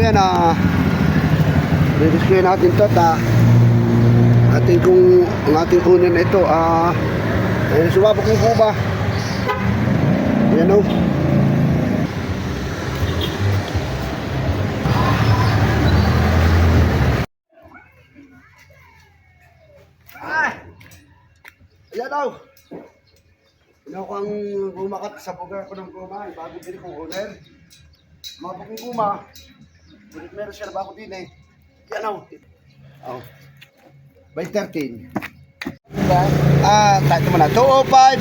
yan, re-rescue natin to at ang ating kunin ito, ayun, sumabog yung kuba. Ayan o. Ayan o. Ano kang gumakat sa bugar ko ng guma, bago din kong owner. Mabog yung guma. Ulit meron siya na bago din eh. Yan o. Oh. By 13. Diba? Tayo mo na. 205.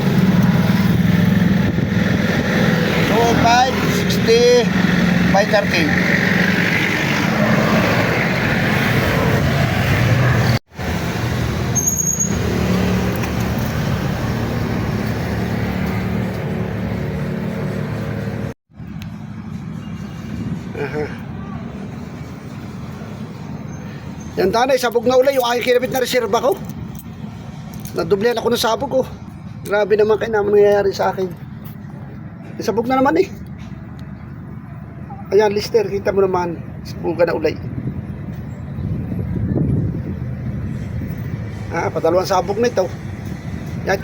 205, 60 by 13. Yan tanay, sabog na ulay yung aking kinabit na reserva ko. Nadublihan ako ng sabog ko. Grabe naman kayo naman nangyayari sa akin. Sabog na naman eh. Ayan, Lister, kita mo naman. Sabugan na ulay. Padalawang sabog na ito. Yan,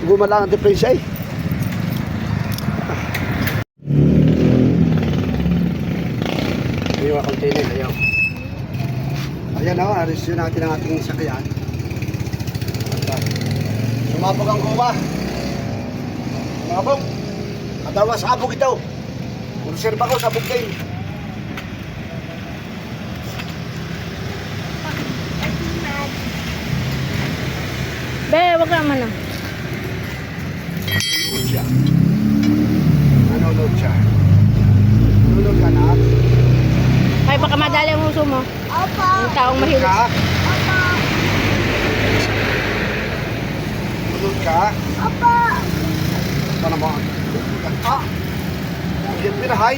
gumala ang diferensya eh. Iwa container, ayaw. Ayan o, arisyo natin ang ating sakyan. Sumabog ang guma. Sumabog. Katawa sabog ito. Reserva ko, sabog din. Be, wag naman na. Nanonood siya. Nanonood siya. Nanonood ka na. Ay, baka madali ang uso mo. Opo. Yung taong mahilig. Ka? Opo. Nanonood ka? Opo. Ano mo? Ang pinahay.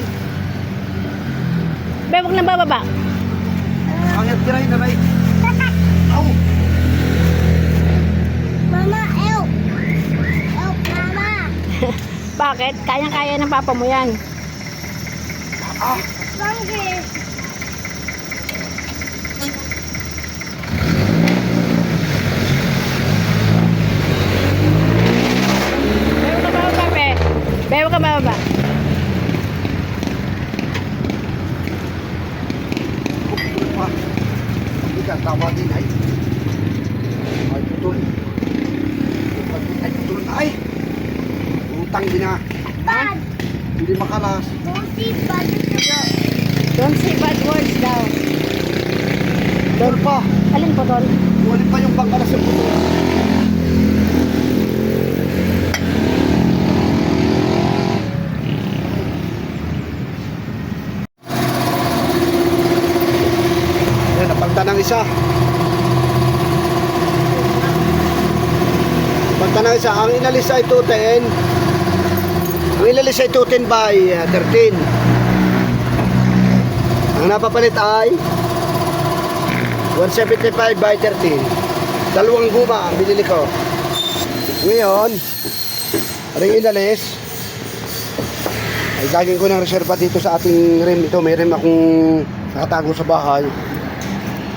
Be, wag na bababa. Ang pinahay na rin. Au! Mama, help. Help, mama. Bakit? Kayang-kaya ng papa mo yan. Bangge. Be, wag ka bababa, be. Be, wag ka bababa. Hindi ka tawa din ay. Ay putol. Ay putol na ay. Utang din na. Bad. Hindi makalas. Busi, bad. Don't say bad words daw. Putol pa. Alin po, Tol? Ulit pa yung bangkalas yung putol. Ayan, napagta ng isa. Napagta ng isa. Ang inalis ay 210. Ang inalis ay 210 by 13. Ang napapalit ay 175 by 13. Dalawang guma ang binili ko. Ngayon, ring inalis ay gagawin ko ng reserva dito sa ating rim. Ito, may rim akong nakatago sa bahay.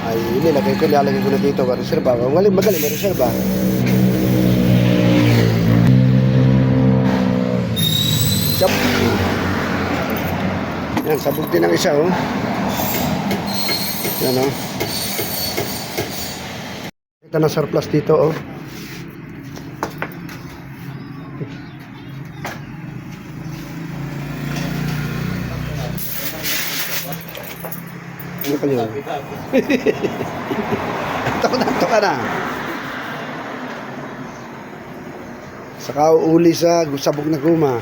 Ay nilagay ko, nilalagay ko na dito ang reserva. Magaling may reserva. Yan, sabog din ang isa oh. Yan oh. Ito na surplus dito oh. Ano ka yun? Ito ka na. Saka uli sa sabog na guma.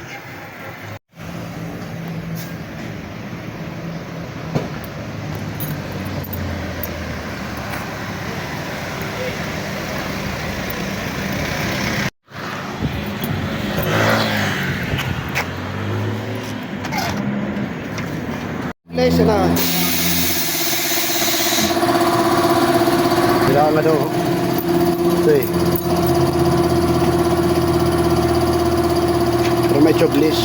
Lesson na. Kailangan ano. Ito eh. Pero may choblis.